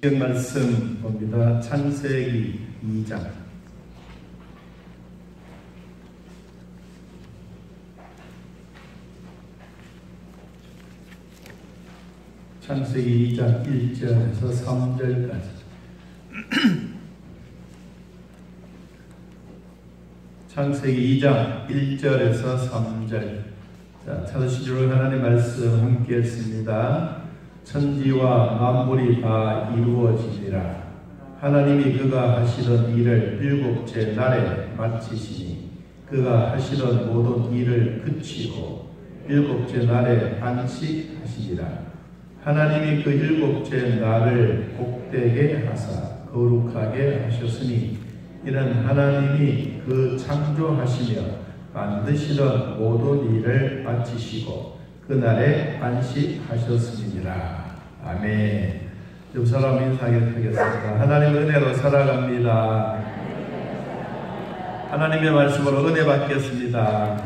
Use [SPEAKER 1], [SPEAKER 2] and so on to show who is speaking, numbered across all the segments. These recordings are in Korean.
[SPEAKER 1] 말씀 봅니다. 창세기 2장. 창세기 2장 1절에서 3절까지. 창세기 2장 1절에서 3절. 자, 찾으시도록 하나님의 말씀 함께 했습니다. 천지와 만물이 다 이루어지니라. 하나님이 그가 하시던 일을 일곱째 날에 마치시니 그가 하시던 모든 일을 그치고 일곱째 날에 안식하시니라. 하나님이 그 일곱째 날을 복되게 하사 거룩하게 하셨으니 이는 하나님이 그 창조하시며 만드시던 모든 일을 마치시고 그날에 안식하셨음이니라. 아멘. 좀 사람 인사하겠습니다. 하나님의 은혜로 살아갑니다. 하나님의 말씀으로 은혜 받겠습니다.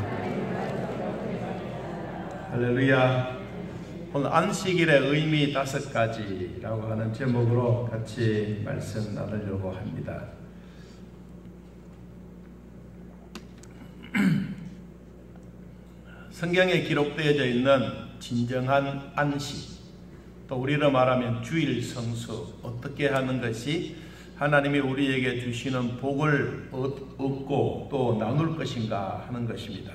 [SPEAKER 1] 할렐루야. 오늘 안식일의 의미 5가지라고 하는 제목으로 같이 말씀 나누려고 합니다. 성경에 기록되어져 있는 진정한 안식, 또 우리로 말하면 주일 성수, 어떻게 하는 것이 하나님이 우리에게 주시는 복을 얻고 또 나눌 것인가 하는 것입니다.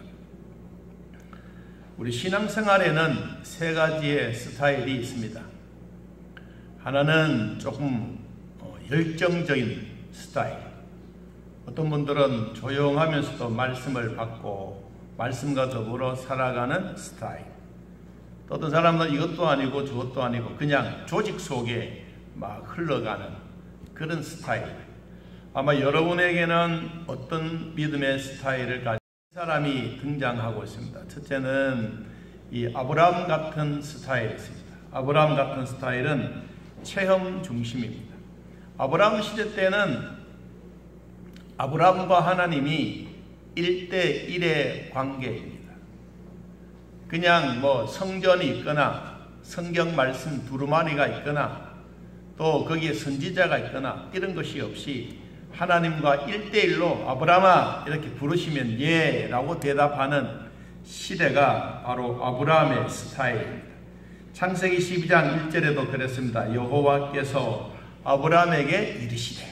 [SPEAKER 1] 우리 신앙생활에는 3가지의 스타일이 있습니다. 하나는 조금 열정적인 스타일, 어떤 분들은 조용하면서도 말씀을 받고 말씀과 더불어 살아가는 스타일, 또 어떤 사람은 이것도 아니고 저것도 아니고 그냥 조직 속에 막 흘러가는 그런 스타일. 아마 여러분에게는 어떤 믿음의 스타일을 가진 사람이 등장하고 있습니다. 첫째는 이 아브라함 같은 스타일이 있습니다. 아브라함 같은 스타일은 체험 중심입니다. 아브라함 시대 때는 아브라함과 하나님이 1대1의 관계입니다. 그냥 뭐 성전이 있거나 성경 말씀 두루마리가 있거나 또 거기에 선지자가 있거나 이런 것이 없이 하나님과 1대1로 아브라함아 이렇게 부르시면 예 라고 대답하는 시대가 바로 아브라함의 스타일입니다. 창세기 12장 1절에도 그랬습니다. 여호와께서 아브라함에게 이르시되,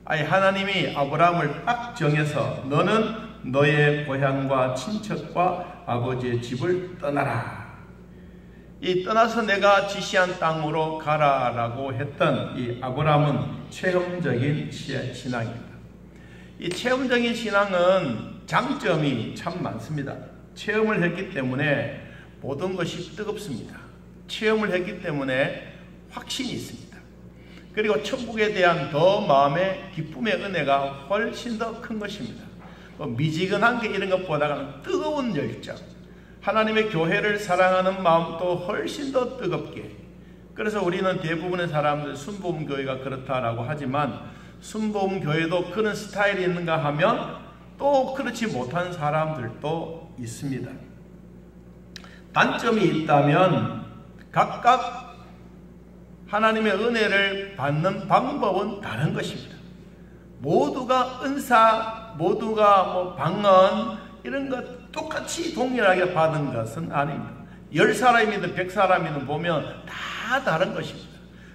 [SPEAKER 1] 아니 하나님이 아브라함을 딱 정해서 너는 너의 고향과 친척과 아버지의 집을 떠나라. 이 떠나서 내가 지시한 땅으로 가라라고 했던 이 아브라함은 체험적인 신앙입니다. 이 체험적인 신앙은 장점이 참 많습니다. 체험을 했기 때문에 모든 것이 뜨겁습니다. 체험을 했기 때문에 확신이 있습니다. 그리고 천국에 대한 더 마음의 기쁨의 은혜가 훨씬 더 큰 것입니다. 미지근한 게 이런 것보다는 뜨거운 열정, 하나님의 교회를 사랑하는 마음도 훨씬 더 뜨겁게. 그래서 우리는 대부분의 사람들 순복음교회가 그렇다라고 하지만 순복음교회도 그런 스타일이 있는가 하면 또 그렇지 못한 사람들도 있습니다. 단점이 있다면 각각 하나님의 은혜를 받는 방법은 다른 것입니다. 모두가 은사, 모두가 방언 이런 것 똑같이 동일하게 받은 것은 아닙니다. 10사람이든 100사람이든 보면 다 다른 것입니다.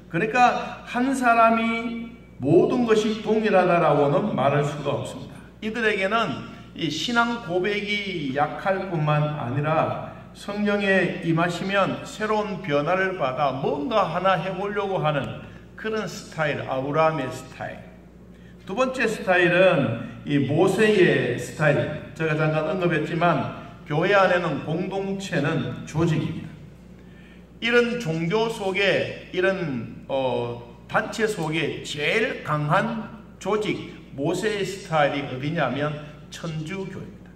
[SPEAKER 1] 그러니까 한 사람이 모든 것이 동일하다라고는 말할 수가 없습니다. 이들에게는 이 신앙 고백이 약할 뿐만 아니라 성령에 임하시면 새로운 변화를 받아 뭔가 하나 해보려고 하는 그런 스타일, 아브라함의 스타일. 두 번째 스타일은 이 모세의 스타일입니다. 제가 잠깐 언급했지만 교회 안에는 공동체는 조직입니다. 이런 종교 속에, 이런 단체 속에 제일 강한 조직, 모세의 스타일이 어디냐면 천주교입니다.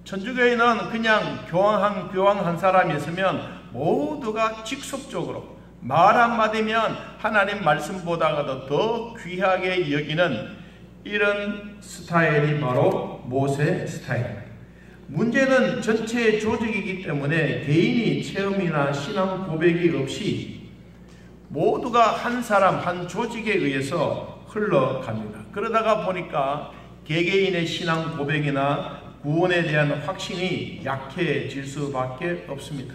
[SPEAKER 1] 천주교회는 그냥 교황 한 사람이 있으면 모두가 직속적으로 말 한마디면 하나님 말씀보다도 더 귀하게 여기는 이런 스타일이 바로 모세 스타일입니다. 문제는 전체 조직이기 때문에 개인이 체험이나 신앙 고백이 없이 모두가 한 사람, 한 조직에 의해서 흘러갑니다. 그러다가 보니까 개개인의 신앙 고백이나 구원에 대한 확신이 약해질 수밖에 없습니다.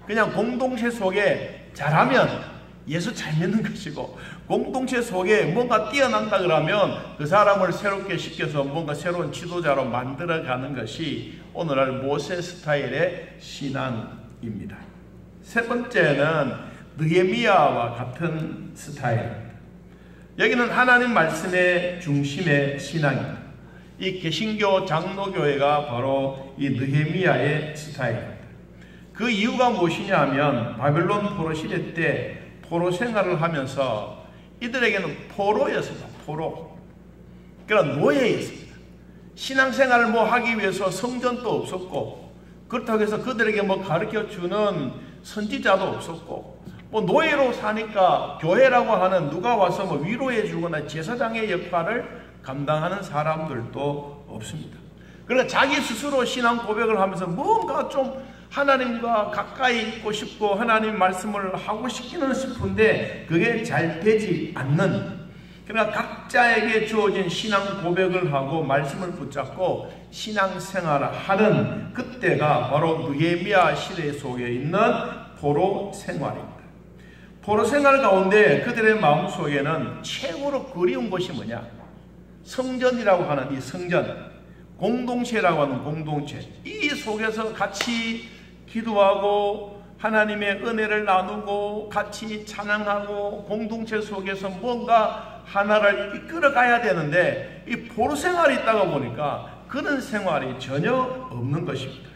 [SPEAKER 1] 그냥 공동체 속에 잘하면 예수 잘 믿는 것이고, 공동체 속에 뭔가 뛰어난다 그러면 그 사람을 새롭게 시켜서 뭔가 새로운 지도자로 만들어가는 것이 오늘날 모세 스타일의 신앙입니다. 세 번째는 느헤미야와 같은 스타일입니다. 여기는 하나님 말씀의 중심의 신앙입니다. 이 개신교 장로교회가 바로 이 느헤미야의 스타일입니다. 그 이유가 무엇이냐 하면 바벨론 포로 시대 때 포로 생활을 하면서 이들에게는 포로였습니다. 포로. 그러니까 노예였습니다. 신앙생활을 뭐 하기 위해서 성전도 없었고, 그렇다고 해서 그들에게 뭐 가르쳐주는 선지자도 없었고, 뭐 노예로 사니까 교회라고 하는 누가 와서 뭐 위로해 주거나 제사장의 역할을 감당하는 사람들도 없습니다. 그러니까 자기 스스로 신앙 고백을 하면서 뭔가 좀 하나님과 가까이 있고 싶고 하나님 말씀을 하고 싶은데 그게 잘 되지 않는, 그러니까 각자에게 주어진 신앙 고백을 하고 말씀을 붙잡고 신앙생활을 하는 그때가 바로 느헤미야 시대 속에 있는 포로 생활입니다. 포로 생활 가운데 그들의 마음속에는 최고로 그리운 것이 뭐냐? 성전이라고 하는 이 성전, 공동체라고 하는 공동체, 이 속에서 같이 기도하고 하나님의 은혜를 나누고 같이 찬양하고 공동체 속에서 뭔가 하나를 이끌어 가야 되는데, 이 포로 생활이 있다가 보니까 그런 생활이 전혀 없는 것입니다.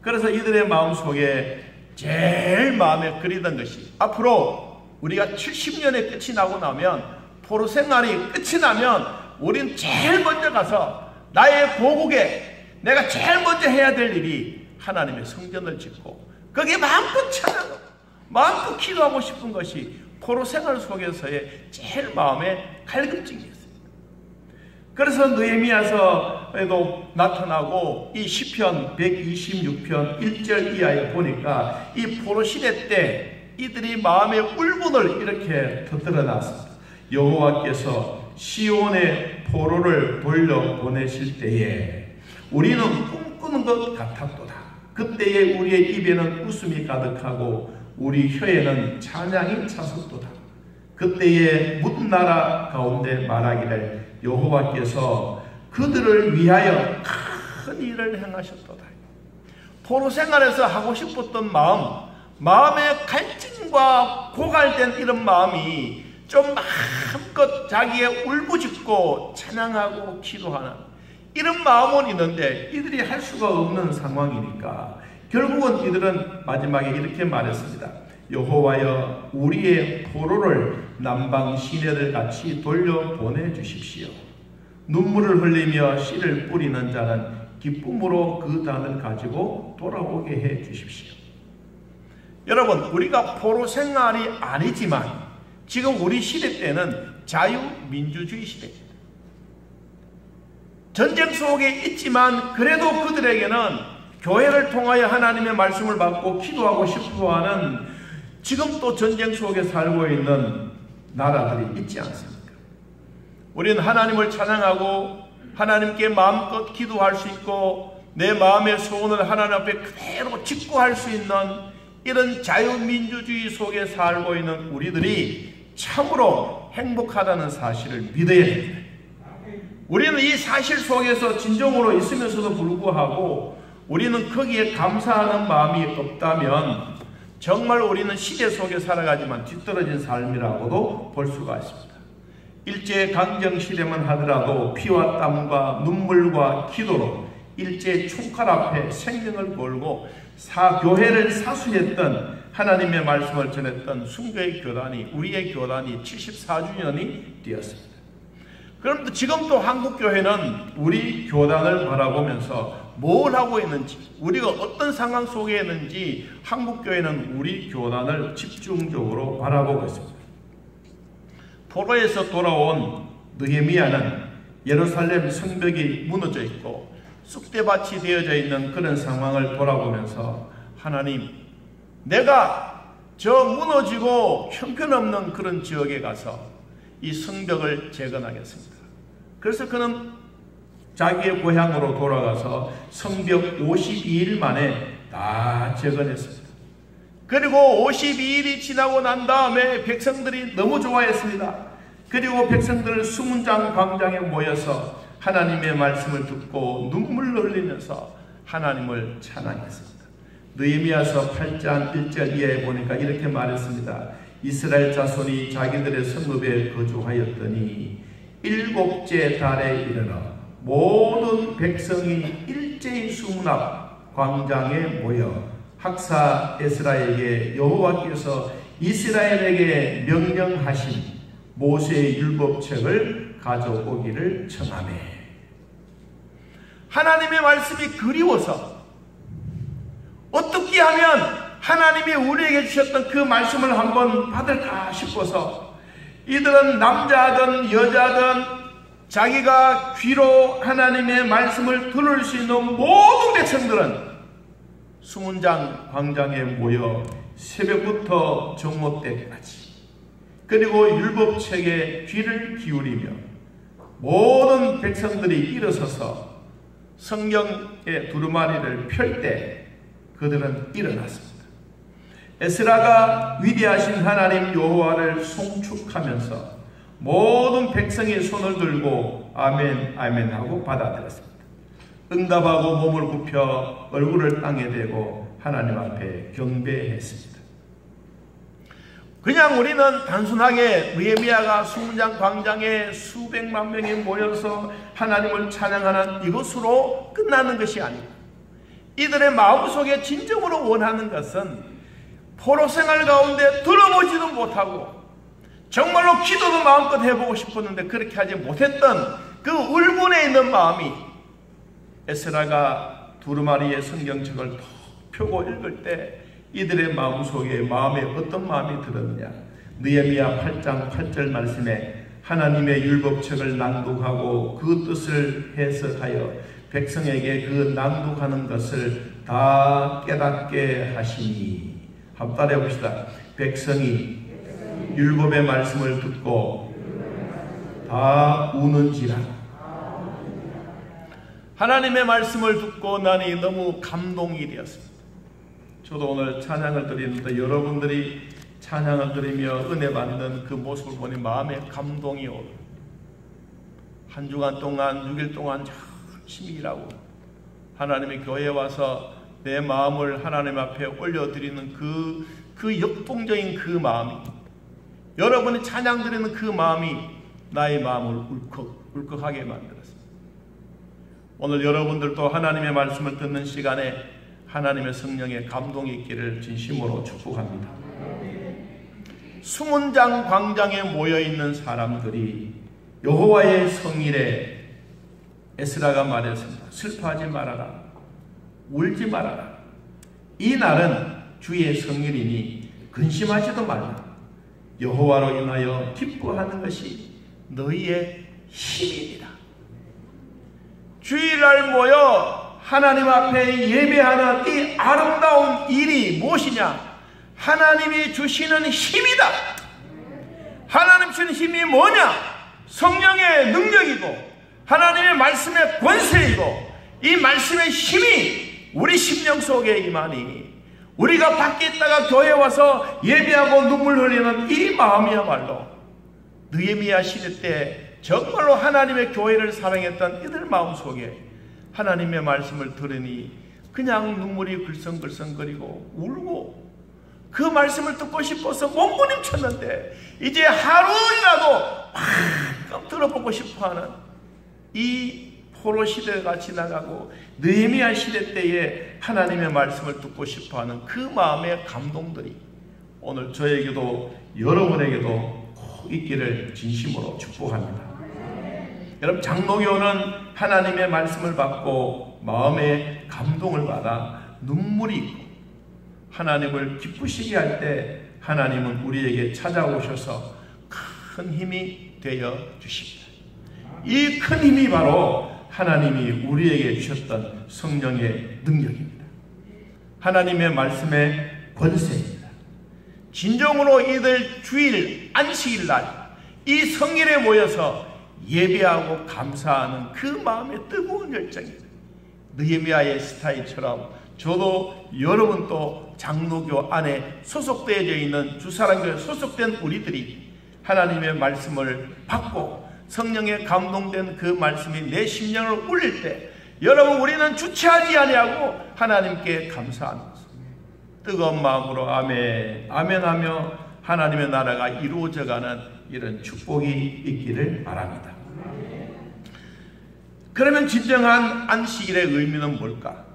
[SPEAKER 1] 그래서 이들의 마음속에 제일 마음에 그리던 것이, 앞으로 우리가 70년의 끝이 나고 나면, 포로 생활이 끝이 나면 우린 제일 먼저 가서 나의 고국에 내가 제일 먼저 해야 될 일이 하나님의 성전을 짓고 거기에 마음껏 찬양하고 마음껏 기도하고 싶은 것이 포로 생활 속에서의 제일 마음의 갈급증이었어요. 그래서 느헤미야서에도 나타나고 이 시편 126편 1절 이하에 보니까 이 포로 시대 때 이들이 마음의 울분을 이렇게 터뜨려놨습니다. 여호와께서 시온의 포로를 돌려보내실 때에 우리는 꿈꾸는 것 같았도다. 그때에 우리의 입에는 웃음이 가득하고 우리 혀에는 찬양이 찼었도다. 그때에 묻은 나라 가운데 말하기를 여호와께서 그들을 위하여 큰 일을 행하셨도다. 포로 생활에서 하고 싶었던 마음의 갈증과 고갈된 이런 마음이 좀 마음껏 자기의 울부짖고 찬양하고 기도하는 이런 마음은 있는데 이들이 할 수가 없는 상황이니까 결국은 이들은 마지막에 이렇게 말했습니다. 여호와여 우리의 포로를 남방 시내들 같이 돌려보내 주십시오. 눈물을 흘리며 씨를 뿌리는 자는 기쁨으로 그 단을 가지고 돌아오게 해 주십시오. 여러분, 우리가 포로 생활이 아니지만 지금 우리 시대 때는 자유민주주의 시대입니다. 전쟁 속에 있지만 그래도 그들에게는 교회를 통하여 하나님의 말씀을 받고 기도하고 싶어하는, 지금 또 전쟁 속에 살고 있는 나라들이 있지 않습니까? 우리는 하나님을 찬양하고 하나님께 마음껏 기도할 수 있고 내 마음의 소원을 하나님 앞에 그대로 직구할 수 있는 이런 자유민주주의 속에 살고 있는 우리들이 참으로 행복하다는 사실을 믿어야 됩니다. 우리는 이 사실 속에서 진정으로 있으면서도 불구하고 우리는 거기에 감사하는 마음이 없다면 정말 우리는 시대 속에 살아가지만 뒤떨어진 삶이라고도 볼 수가 있습니다. 일제강점시대만 하더라도 피와 땀과 눈물과 기도로 일제 총칼 앞에 생명을 걸고 교회를 사수했던, 하나님의 말씀을 전했던 순교의 교단이, 우리의 교단이 74주년이 되었습니다. 그럼 지금도 한국교회는 우리 교단을 바라보면서 뭘 하고 있는지, 우리가 어떤 상황 속에 있는지 한국교회는 우리 교단을 집중적으로 바라보고 있습니다. 포로에서 돌아온 느헤미야는 예루살렘 성벽이 무너져 있고 쑥대밭이 되어져 있는 그런 상황을 돌아보면서 하나님, 내가 저 무너지고 형편없는 그런 지역에 가서 이 성벽을 재건하겠습니다. 그래서 그는 자기의 고향으로 돌아가서 성벽 52일 만에 다 재건했습니다. 그리고 52일이 지나고 난 다음에 백성들이 너무 좋아했습니다. 그리고 백성들을 수문장 광장에 모여서 하나님의 말씀을 듣고 눈물을 흘리면서 하나님을 찬양했습니다. 느헤미야서 8장 1절 이하에 보니까 이렇게 말했습니다. 이스라엘 자손이 자기들의 성읍에 거주하였더니 일곱째 달에 이르러 모든 백성이 일제히 수문 앞 광장에 모여 학사 에스라에게 여호와께서 이스라엘에게 명령하신 모세의 율법책을 가져오기를 청하매. 하나님의 말씀이 그리워서 어떻게 하면 하나님이 우리에게 주셨던 그 말씀을 한번 받을까 싶어서 이들은 남자든 여자든 자기가 귀로 하나님의 말씀을 들을 수 있는 모든 백성들은 수문장 광장에 모여 새벽부터 정오 때까지 그리고 율법책에 귀를 기울이며 모든 백성들이 일어서서 성경의 두루마리를 펼 때 그들은 일어났습니다. 에스라가 위대하신 하나님 여호와를 송축하면서 모든 백성의 손을 들고 아멘 아멘 하고 받아들였습니다. 응답하고 몸을 굽혀 얼굴을 땅에 대고 하나님 앞에 경배했습니다. 그냥 우리는 단순하게 느헤미야가 수문장 광장에 수백만 명이 모여서 하나님을 찬양하는 이것으로 끝나는 것이 아니고 이들의 마음속에 진정으로 원하는 것은 포로 생활 가운데 들어보지도 못하고 정말로 기도도 마음껏 해보고 싶었는데 그렇게 하지 못했던 그 울분에 있는 마음이 에스라가 두루마리의 성경책을 펴고 읽을 때 이들의 마음속에 마음에 어떤 마음이 들었느냐. 느헤미야 8장 8절 말씀에 하나님의 율법책을 낭독하고 그 뜻을 해석하여 백성에게 그 낭독하는 것을 다 깨닫게 하시니. 한번 따라해 봅시다. 백성이 율법의 말씀을 듣고 다 우는지라. 하나님의 말씀을 듣고 나니 너무 감동이 되었습니다. 저도 오늘 찬양을 드리는데 여러분들이 찬양을 드리며 은혜 받는 그 모습을 보니 마음에 감동이 오고 한 주간 동안 6일 동안 열심히 일하고 하나님의 교회에 와서 내 마음을 하나님 앞에 올려드리는 그 역동적인 그 마음이 여러분이 찬양 드리는 그 마음이 나의 마음을 울컥하게 만들었습니다. 오늘 여러분들도 하나님의 말씀을 듣는 시간에 하나님의 성령의 감동이 있기를 진심으로 축복합니다. 수문장 광장에 모여있는 사람들이 여호와의 성일에 에스라가 말했습니다. 슬퍼하지 말아라. 울지 말아라. 이 날은 주의 성일이니 근심하지도 말라. 여호와로 인하여 기뻐하는 것이 너희의 힘이니라. 주일날 모여 하나님 앞에 예배하는 이 아름다운 일이 무엇이냐? 하나님이 주시는 힘이다. 하나님 주시는 힘이 뭐냐? 성령의 능력이고 하나님의 말씀의 권세이고 이 말씀의 힘이 우리 심령 속에 임하니 우리가 밖에 있다가 교회에 와서 예배하고 눈물 흘리는 이 마음이야말로 느헤미야 시대 때 정말로 하나님의 교회를 사랑했던 이들 마음속에 하나님의 말씀을 들으니 그냥 눈물이 글썽글썽거리고 울고 그 말씀을 듣고 싶어서 몸부림쳤는데 이제 하루이라도 막 들어보고 싶어하는 이 포로 시대가 지나가고 느헤미야 시대 때에 하나님의 말씀을 듣고 싶어하는 그 마음의 감동들이 오늘 저에게도 여러분에게도 꼭 있기를 진심으로 축복합니다. 여러분 장로교는 하나님의 말씀을 받고 마음의 감동을 받아 눈물이 있고 하나님을 기쁘시게 할 때 하나님은 우리에게 찾아오셔서 큰 힘이 되어 주십니다. 이 큰 힘이 바로 하나님이 우리에게 주셨던 성령의 능력입니다. 하나님의 말씀의 권세입니다. 진정으로 이들 주일 안식일날 이 성일에 모여서 예배하고 감사하는 그 마음의 뜨거운 열정이 느헤미야의 스타일처럼 저도 여러분도 장로교 안에 소속되어져 있는 주사랑교에 소속된 우리들이 하나님의 말씀을 받고 성령에 감동된 그 말씀이 내 심령을 울릴 때 여러분 우리는 주체하지 아니하고 하나님께 감사하는 것입니다. 뜨거운 마음으로 아멘 아멘 하며 하나님의 나라가 이루어져가는 이런 축복이 있기를 바랍니다. 그러면 진정한 안식일의 의미는 뭘까?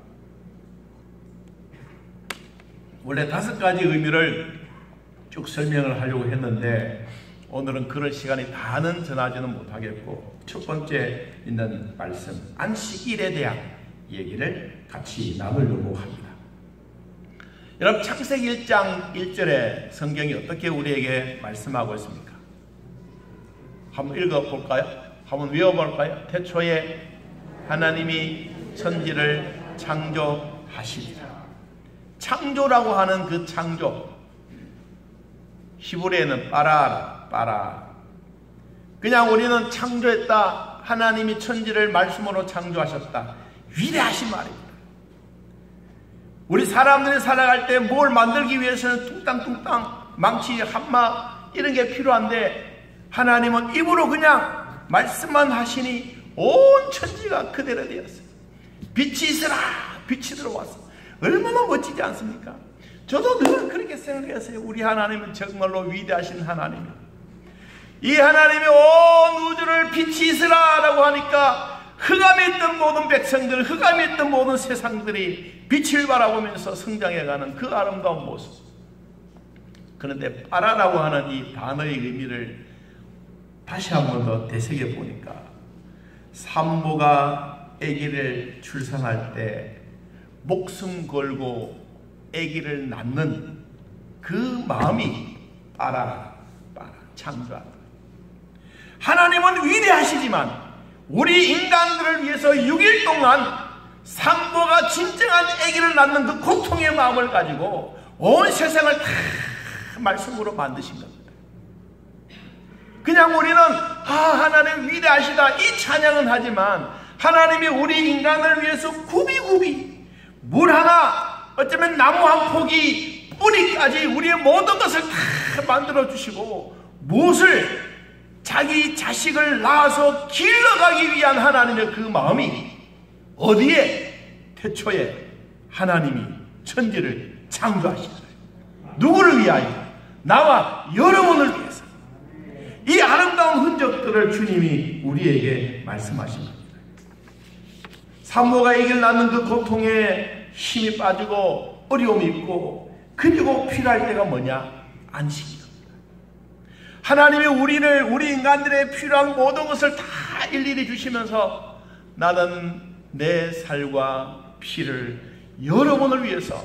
[SPEAKER 1] 원래 5가지 의미를 쭉 설명을 하려고 했는데 오늘은 그럴 시간이 다는 전하지는 못하겠고 첫 번째 있는 말씀 안식일에 대한 얘기를 같이 나누려고 합니다. 여러분 창세기 1장 1절에 성경이 어떻게 우리에게 말씀하고 있습니까? 한번 읽어볼까요? 한번 외워볼까요? 태초에 하나님이 천지를 창조하시니라. 창조라고 하는 그 창조 히브리어는 빠라 그냥 우리는 창조했다. 하나님이 천지를 말씀으로 창조하셨다. 위대하신 말입니다. 우리 사람들이 살아갈 때 뭘 만들기 위해서는 뚱땅뚱땅 망치 한마 이런 게 필요한데 하나님은 입으로 그냥 말씀만 하시니 온 천지가 그대로 되었어요. 빛이 있으라 빛이 들어왔어. 얼마나 멋지지 않습니까? 저도 늘 그렇게 생각했어요. 우리 하나님은 정말로 위대하신 하나님이에요. 이 하나님이 온 우주를 빛이 있으라 라고 하니까 흑암에 있던 모든 백성들, 흑암에 있던 모든 세상들이 빛을 바라보면서 성장해가는 그 아름다운 모습. 그런데 빠라라고 하는 이 단어의 의미를 다시 한 번 더 되새겨 보니까 산모가 아기를 출산할 때 목숨 걸고 아기를 낳는 그 마음이 빠라 창조한다. 하나님은 위대하시지만 우리 인간들을 위해서 6일 동안 산모가 진정한 아기를 낳는 그 고통의 마음을 가지고 온 세상을 다 말씀으로 만드신 겁니다. 그냥 우리는 하나님 위대하시다 이 찬양은 하지만 하나님이 우리 인간을 위해서 굽이굽이 물 하나 어쩌면 나무 한 포기 뿌리까지 우리의 모든 것을 다 만들어주시고 무엇을 자기 자식을 낳아서 길러가기 위한 하나님의 그 마음이 어디에 태초에 하나님이 천지를 창조하시나요? 누구를 위하여? 나와 여러분을 위해서. 이 아름다운 흔적들을 주님이 우리에게 말씀하십니다. 산모가 아기를 낳는 그 고통에 힘이 빠지고 어려움이 있고 그리고 필요할 때가 뭐냐? 안식이다. 하나님이 우리 인간들의 필요한 모든 것을 다 일일이 주시면서 나는 내 살과 피를 여러분을 위해서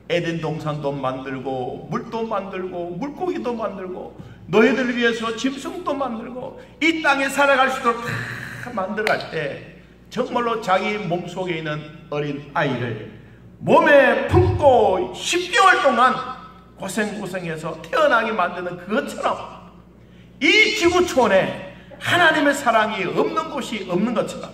[SPEAKER 1] 에덴 동산도 만들고 물도 만들고 물고기도 만들고 너희들을 위해서 짐승도 만들고 이 땅에 살아갈 수 있도록 다 만들어갈 때 정말로 자기 몸속에 있는 어린 아이를 몸에 품고 10개월 동안 고생해서 태어나게 만드는 그것처럼 이 지구촌에 하나님의 사랑이 없는 곳이 없는 것처럼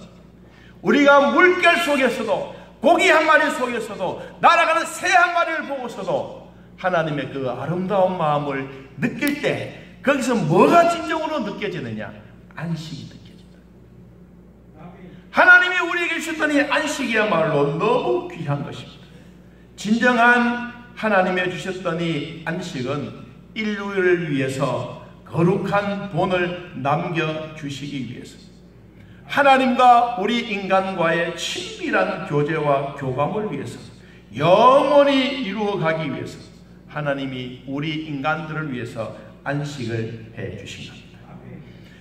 [SPEAKER 1] 우리가 물결 속에서도 고기 한 마리 속에서도 날아가는 새 한 마리를 보고서도 하나님의 그 아름다운 마음을 느낄 때 거기서 뭐가 진정으로 느껴지느냐? 안식이 느껴진다. 하나님이 우리에게 주셨던 이 안식이야말로 너무 귀한 것입니다. 진정한 하나님이 주셨던 이 안식은 인류를 위해서 거룩한 본을 남겨주시기 위해서 하나님과 우리 인간과의 친밀한 교제와 교감을 위해서 영원히 이루어가기 위해서 하나님이 우리 인간들을 위해서 안식을 해주신 겁니다.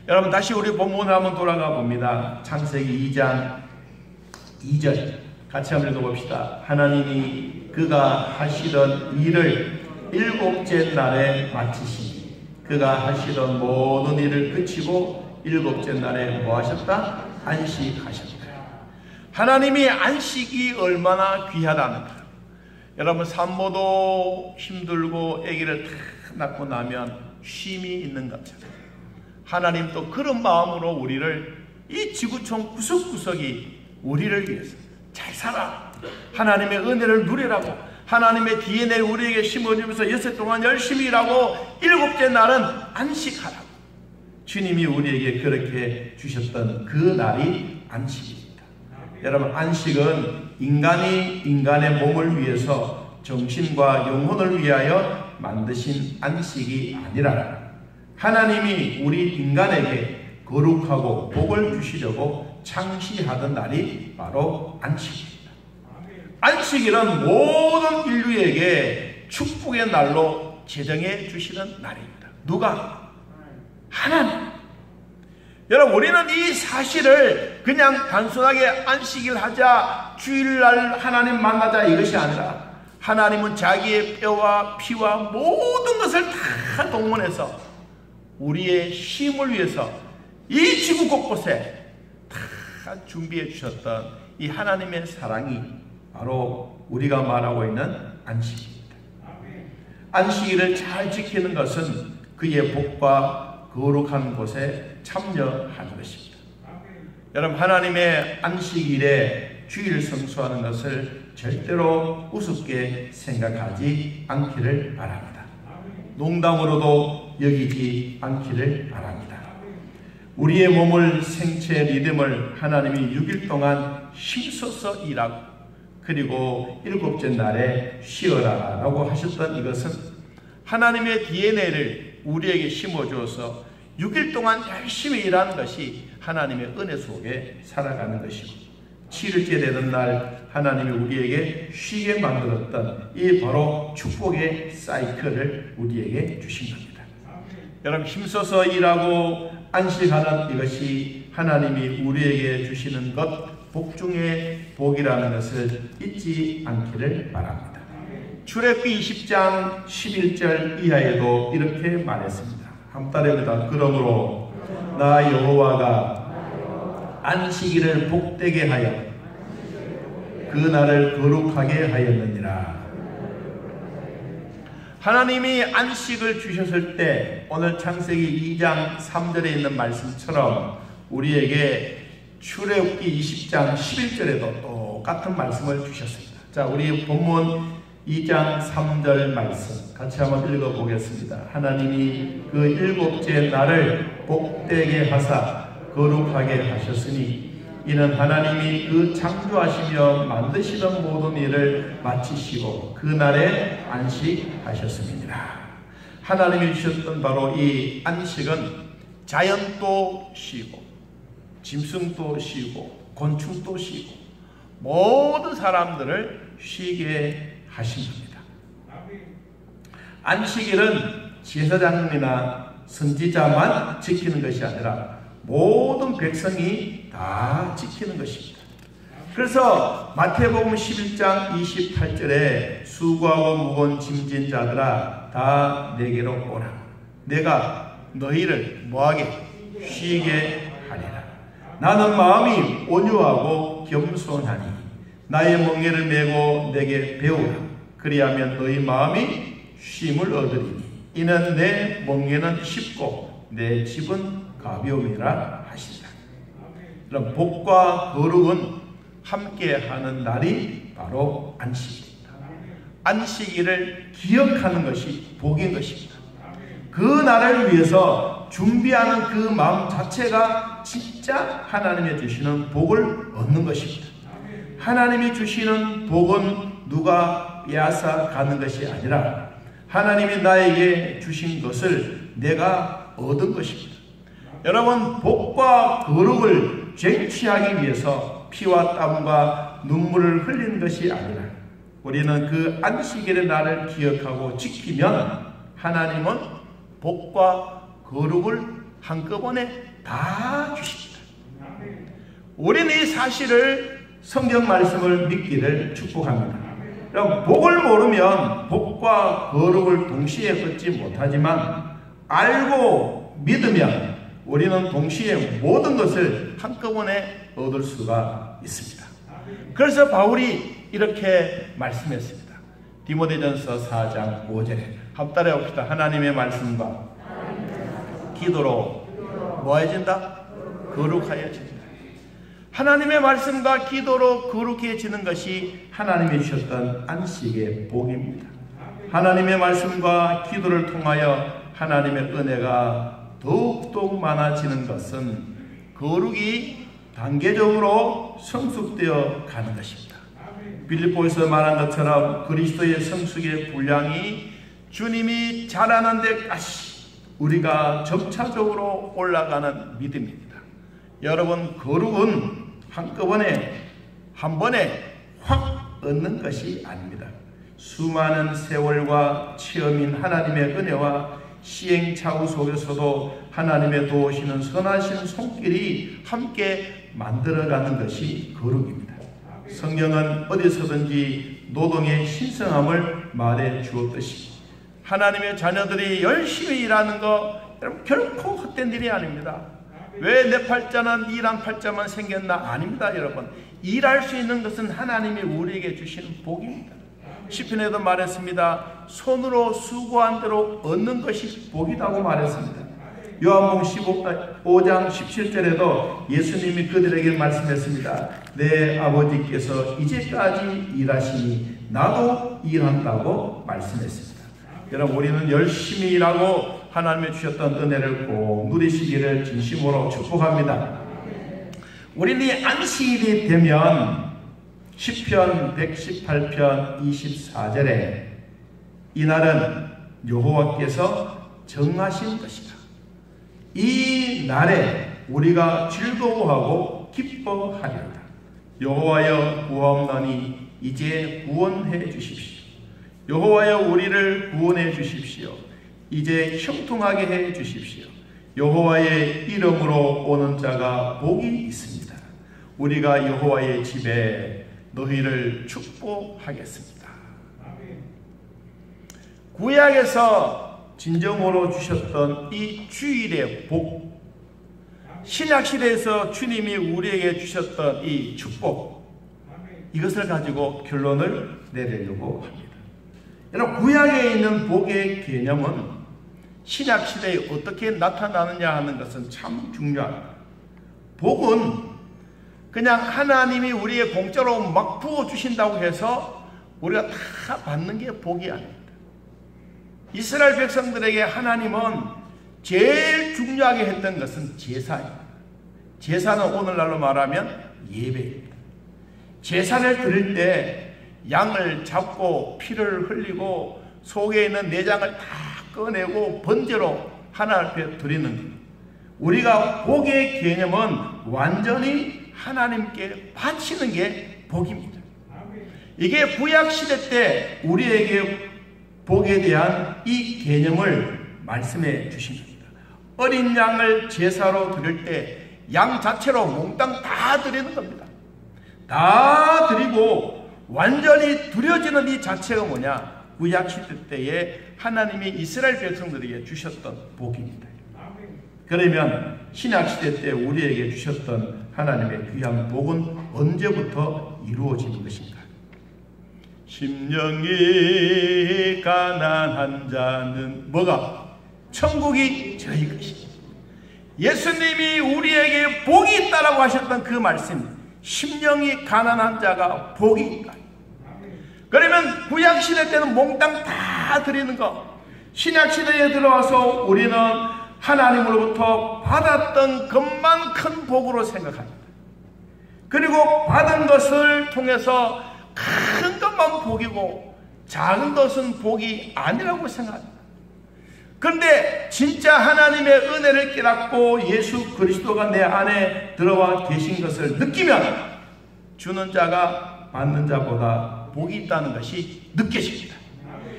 [SPEAKER 1] 여러분 다시 우리 본문을 한번 돌아가 봅니다. 창세기 2장 2절 같이 한번 읽어봅시다. 하나님이 그가 하시던 일을 7째 날에 마치시니 그가 하시던 모든 일을 그치고 7째 날에 뭐 하셨다? 안식하셨다. 하나님이 안식이 얼마나 귀하다는가. 여러분, 산모도 힘들고 아기를 다 낳고 나면 쉼이 있는 것처럼 하나님 또 그런 마음으로 우리를 이 지구촌 구석구석이 우리를 위해서 잘 살아, 하나님의 은혜를 누리라고, 하나님의 DNA를 우리에게 심어주면서 6일 동안 열심히 일하고 7째 날은 안식하라고 주님이 우리에게 그렇게 주셨던 그 날이 안식입니다. 여러분, 안식은 인간이 인간의 몸을 위해서 정신과 영혼을 위하여 만드신 안식이 아니라 하나님이 우리 인간에게 거룩하고 복을 주시려고 창시하던 날이 바로 안식입니다. 안식일은 모든 인류에게 축복의 날로 제정해 주시는 날입니다. 누가? 하나님. 여러분, 우리는 이 사실을 그냥 단순하게 안식일 하자, 주일날 하나님 만나자 이것이 아니라 하나님은 자기의 뼈와 피와 모든 것을 다 동원해서 우리의 쉼을 위해서 이 지구 곳곳에 다 준비해 주셨던 이 하나님의 사랑이 바로 우리가 말하고 있는 안식입니다. 안식일을 잘 지키는 것은 그의 복과 거룩한 곳에 참여하는 것입니다. 여러분, 하나님의 안식일에 주일을 성수하는 것을 절대로 우습게 생각하지 않기를 바랍니다. 농담으로도 여기지 않기를 바랍니다. 우리의 몸을, 생체 리듬을 하나님이 6일 동안 힘써서 일하고 그리고 7째 날에 쉬어라 라고 하셨던 이것은 하나님의 DNA를 우리에게 심어주어서 6일 동안 열심히 일하는 것이 하나님의 은혜 속에 살아가는 것이고 7일째 되는 날 하나님이 우리에게 쉬게 만들었던 이 바로 축복의 사이클을 우리에게 주신 겁니다. 여러분, 힘써서 일하고 안식하는 이것이 하나님이 우리에게 주시는 것, 복 중에 복이라는 것을 잊지 않기를 바랍니다. 출애굽기 20장 11절 이하에도 이렇게 말했습니다. 한번 따라해봅니다. 그러므로 나 여호와가 안식일을 복되게 하여 그 날을 거룩하게 하였느니라. 하나님이 안식을 주셨을 때 오늘 창세기 2장 3절에 있는 말씀처럼 우리에게 출애굽기 20장 11절에도 똑같은 말씀을 주셨습니다. 자, 우리 본문 2장 3절 말씀 같이 한번 읽어보겠습니다. 하나님이 그 7째 날을 복되게 하사 거룩하게 하셨으니 이는 하나님이 그 창조하시며 만드시던 모든 일을 마치시고 그 날에 안식하셨습니다. 하나님이 주셨던 바로 이 안식은 자연도 쉬고 짐승도 쉬고 곤충도 쉬고 모든 사람들을 쉬게 하신 겁니다. 안식일은 제사장이나 선지자만 지키는 것이 아니라 모든 백성이 다 지키는 것입니다. 그래서 마태복음 11장 28절에 수고하고 무거운 짐진 자들아 다 내게로 오라. 내가 너희를 뭐하게? 쉬게 하리라. 나는 마음이 온유하고 겸손하니 나의 멍에를 메고 내게 배우라. 그리하면 너희 마음이 쉼을 얻으리니 이는 내 멍에는 쉽고 내 집은 가벼움이라 하시다. 그럼 복과 거룩은 함께하는 날이 바로 안식입니다. 안식일을 기억하는 것이 복인 것입니다. 그 날을 위해서 준비하는 그 마음 자체가 진짜 하나님이 주시는 복을 얻는 것입니다. 하나님이 주시는 복은 누가 빼앗아 가는 것이 아니라 하나님이 나에게 주신 것을 내가 얻은 것입니다. 여러분, 복과 거룩을 쟁취하기 위해서 피와 땀과 눈물을 흘리는 것이 아니라 우리는 그 안식일의 날을 기억하고 지키면 하나님은 복과 거룩을 한꺼번에 다 주십니다. 우리는 이 사실을 성경 말씀을 믿기를 축복합니다. 여러분, 복을 모르면 복과 거룩을 동시에 얻지 못하지만 알고 믿으면 우리는 동시에 모든 것을 한꺼번에 얻을 수가 있습니다. 그래서 바울이 이렇게 말씀했습니다. 디모데전서 4장 5절에 합달해 봅시다. 하나님의 말씀과 기도로 뭐해진다? 거룩하여진다. 하나님의 말씀과 기도로 거룩해지는 것이 하나님이 주셨던 안식의 복입니다. 하나님의 말씀과 기도를 통하여 하나님의 은혜가 더욱더욱 많아지는 것은 거룩이 단계적으로 성숙되어 가는 것입니다. 빌립보에서 말한 것처럼 그리스도의 성숙의 분량이 주님이 잘하는 데까지 우리가 점차적으로 올라가는 믿음입니다. 여러분, 거룩은 한꺼번에 한 번에 확 얻는 것이 아닙니다. 수많은 세월과 체험인 하나님의 은혜와 시행착오 속에서도 하나님의 도우시는 선하신 손길이 함께 만들어가는 것이 거룩입니다. 성경은 어디서든지 노동의 신성함을 말해 주었듯이 하나님의 자녀들이 열심히 일하는 거 여러분 결코 헛된 일이 아닙니다. 왜 내 팔자는 일한 팔자만 생겼나? 아닙니다. 여러분, 일할 수 있는 것은 하나님이 우리에게 주시는 복입니다. 시편에도 말했습니다. 손으로 수고한 대로 얻는 것이 복이라고 말했습니다. 요한복음 15장 17절에도 예수님이 그들에게 말씀했습니다. 내 아버지께서 이제까지 일하시니 나도 일한다고 말씀했습니다. 여러분, 우리는 열심히 일하고 하나님이 주셨던 은혜를 꼭 누리시기를 진심으로 축복합니다. 우리는 안식일이 되면 시편 118편 24절에 이날은 여호와께서 정하신 것이다. 이 날에 우리가 즐거워하고 기뻐하리로다. 여호와여 구하옵나니 이제 구원해 주십시오. 여호와여 우리를 구원해 주십시오. 이제 형통하게 해 주십시오. 여호와의 이름으로 오는 자가 복이 있습니다. 우리가 여호와의 집에 너희를 축복하겠습니다. 구약에서 진정으로 주셨던 이 주일의 복, 신약시대에서 주님이 우리에게 주셨던 이 축복, 이것을 가지고 결론을 내리려고 합니다. 여러분, 구약에 있는 복의 개념은 신약시대에 어떻게 나타나느냐 하는 것은 참 중요합니다. 복은 그냥 하나님이 우리의 공짜로 막 부어주신다고 해서 우리가 다 받는 게 복이 아닙니다. 이스라엘 백성들에게 하나님은 제일 중요하게 했던 것은 제사입니다. 제사는 오늘날로 말하면 예배입니다. 제사를 드릴 때 양을 잡고 피를 흘리고 속에 있는 내장을 다 꺼내고 번제로 하나님 앞에 드리는 겁니다. 우리가 복의 개념은 완전히 하나님께 바치는 게 복입니다. 이게 구약시대 때 우리에게 복에 대한 이 개념을 말씀해 주신 겁니다. 어린 양을 제사로 드릴 때 양 자체로 몽땅 다 드리는 겁니다. 다 드리고 완전히 드려지는 이 자체가 뭐냐? 구약시대 때에 하나님이 이스라엘 백성들에게 주셨던 복입니다. 그러면 신약시대 때 우리에게 주셨던 하나님의 귀한 복은 언제부터 이루어지는 것인가? 심령이 가난한 자는 뭐가? 천국이 저희 것입니다. 예수님이 우리에게 복이 있다라고 하셨던 그 말씀, 심령이 가난한 자가 복이 있다. 그러면 구약시대 때는 몽땅 다 드리는 것, 신약시대에 들어와서 우리는 하나님으로부터 받았던 것만 큰 복으로 생각합니다. 그리고 받은 것을 통해서 큰 것만 복이고 작은 것은 복이 아니라고 생각합니다. 그런데 진짜 하나님의 은혜를 깨닫고 예수 그리스도가 내 안에 들어와 계신 것을 느끼면 주는 자가 받는 자보다 복이 있다는 것이 느껴집니다.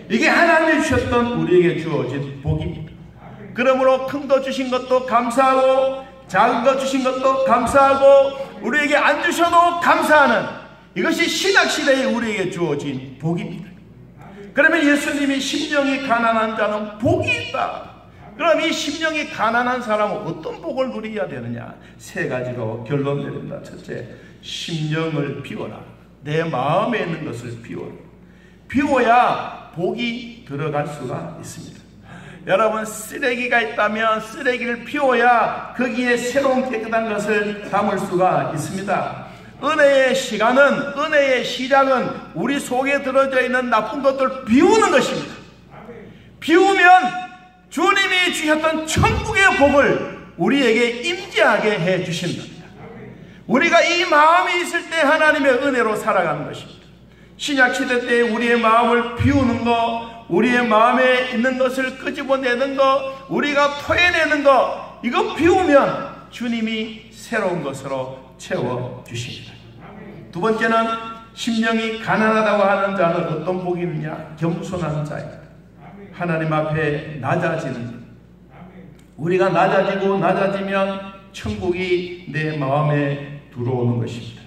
[SPEAKER 1] 이게 하나님이 주셨던 우리에게 주어진 복입니다. 그러므로 큰 거 주신 것도 감사하고 작은 거 주신 것도 감사하고 우리에게 안 주셔도 감사하는 이것이 신약시대에 우리에게 주어진 복입니다. 그러면 예수님이 심령이 가난한 자는 복이 있다. 그럼 이 심령이 가난한 사람은 어떤 복을 누려야 되느냐? 세 가지로 결론 내린다. 첫째, 심령을 비워라. 내 마음에 있는 것을 비워라. 비워야 복이 들어갈 수가 있습니다. 여러분, 쓰레기가 있다면 쓰레기를 비워야 거기에 새로운 깨끗한 것을 담을 수가 있습니다. 은혜의 시간은, 은혜의 시작은 우리 속에 들어져 있는 나쁜 것들을 비우는 것입니다. 비우면 주님이 주셨던 천국의 복을 우리에게 임재하게 해 주신답니다. 우리가 이 마음이 있을 때 하나님의 은혜로 살아가는 것입니다. 신약시대 때 우리의 마음을 비우는 것, 우리의 마음에 있는 것을 끄집어내는 것, 우리가 토해내는 것, 이거 비우면 주님이 새로운 것으로 채워주십니다. 두 번째는 심령이 가난하다고 하는 자는 어떤 복이 있느냐? 겸손한 자입니다. 하나님 앞에 낮아지는 것. 우리가 낮아지고 낮아지면 천국이 내 마음에 들어오는 것입니다.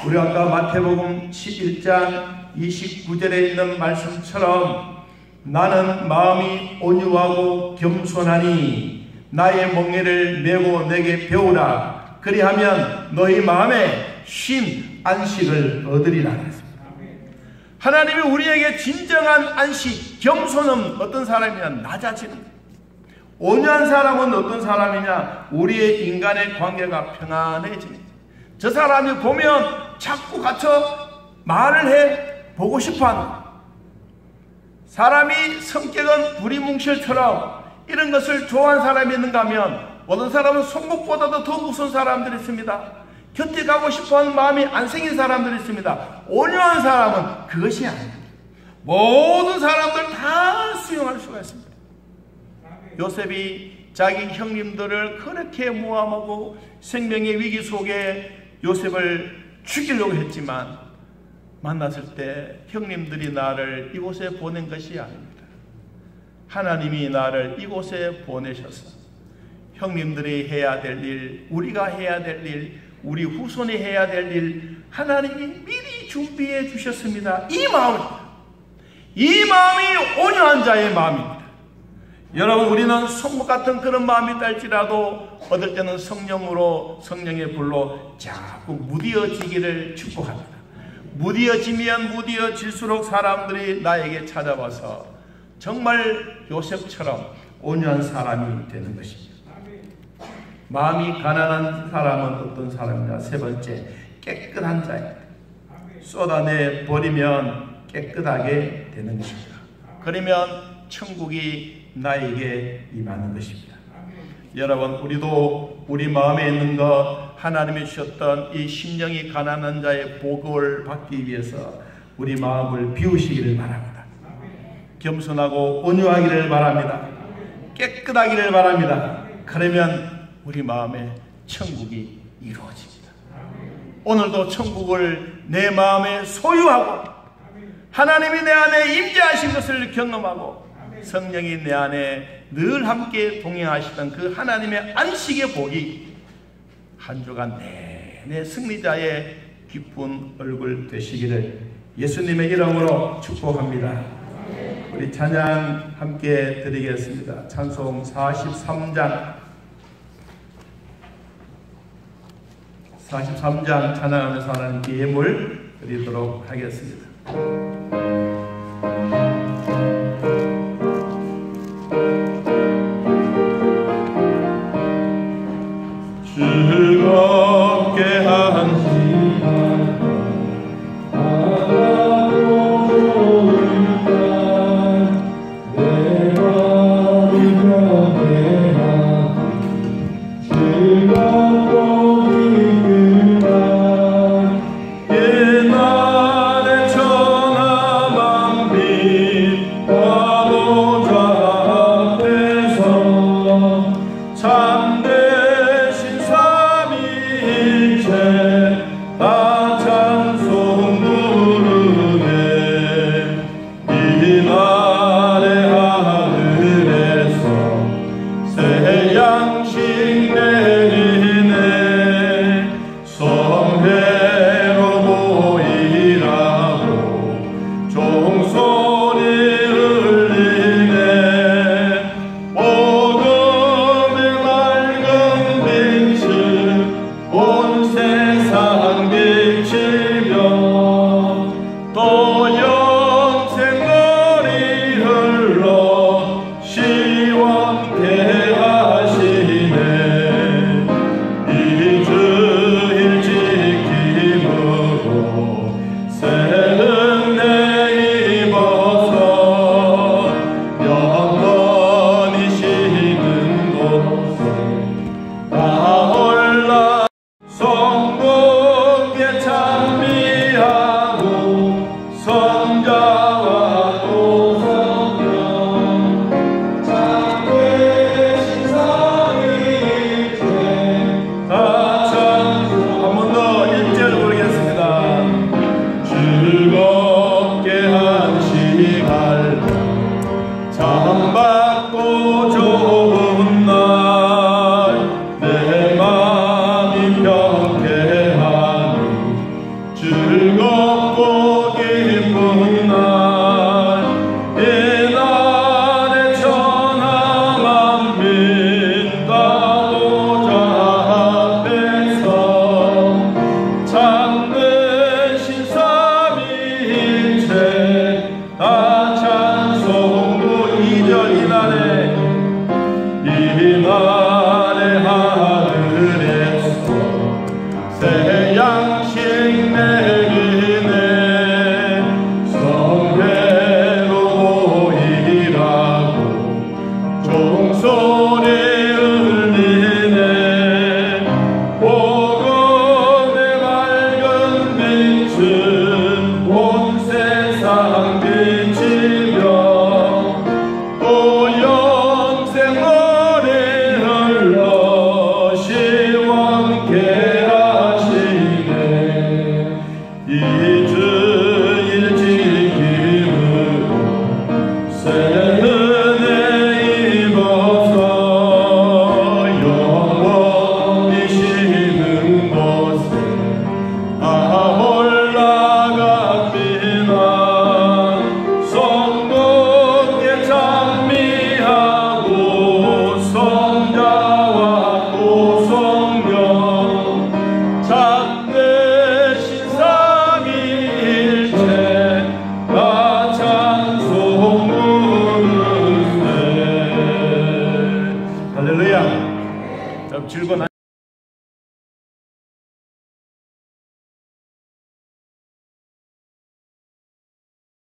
[SPEAKER 1] 우리 아까 마태복음 11장 29절에 있는 말씀처럼 나는 마음이 온유하고 겸손하니 나의 멍에를 메고 내게 배우라. 그리하면 너희 마음에 쉼 안식을 얻으리라. 하나님이 우리에게 진정한 안식, 겸손은 어떤 사람이냐? 낮아지는 거예요. 온유한 사람은 어떤 사람이냐? 우리의 인간의 관계가 평안해집니다. 저 사람이 보면 자꾸 갇혀 말을 해 보고 싶어하는 거예요. 사람이 성격은 부리뭉실처럼 이런 것을 좋아하는 사람이 있는가 하면 어떤 사람은 송곳보다도 더 무서운 사람들이 있습니다. 곁에 가고 싶어하는 마음이 안 생긴 사람들이 있습니다. 온유한 사람은 그것이 아닙니다. 모든 사람들 다 수용할 수가 있습니다. 요셉이 자기 형님들을 그렇게 모함하고 생명의 위기 속에 요셉을 죽이려고 했지만 만났을 때 형님들이 나를 이곳에 보낸 것이 아닙니다. 하나님이 나를 이곳에 보내셔서 형님들이 해야 될 일, 우리가 해야 될 일, 우리 후손이 해야 될 일 하나님이 미리 준비해 주셨습니다. 이 마음이 온유한 자의 마음입니다. 여러분, 우리는 성목 같은 그런 마음이 있달지라도 어떨 때는 성령의 불로 자꾸 무디어지기를 축복합니다. 무디어지면 무디어질수록 사람들이 나에게 찾아와서 정말 요셉처럼 온유한 사람이 되는 것입니다. 마음이 가난한 사람은 어떤 사람이냐? 세 번째, 깨끗한 자입니다. 쏟아내 버리면 깨끗하게 되는 것입니다. 그러면 천국이 나에게 임하는 것입니다. 여러분, 우리도 우리 마음에 있는 것, 하나님이 주셨던 이 심령이 가난한 자의 복을 받기 위해서 우리 마음을 비우시기를 바랍니다. 겸손하고 온유하기를 바랍니다. 깨끗하기를 바랍니다. 그러면 우리 마음에 천국이 이루어집니다. 오늘도 천국을 내 마음에 소유하고 하나님이 내 안에 임재하신 것을 경험하고 성령이 내 안에 늘 함께 동행하시던 그 하나님의 안식의 복이 한 주간 내내 승리자의 기쁜 얼굴 되시기를 예수님의 이름으로 축복합니다. 우리 찬양 함께 드리겠습니다. 찬송 43장 찬양하면서 하나님께 예물 드리도록 하겠습니다.
[SPEAKER 2] 즐겁게 하시나 하나도 좋을까 내 마음이 변해하고 즐겁고 기쁘다 옛날에 천하만 빛 바보자 앞에서 참된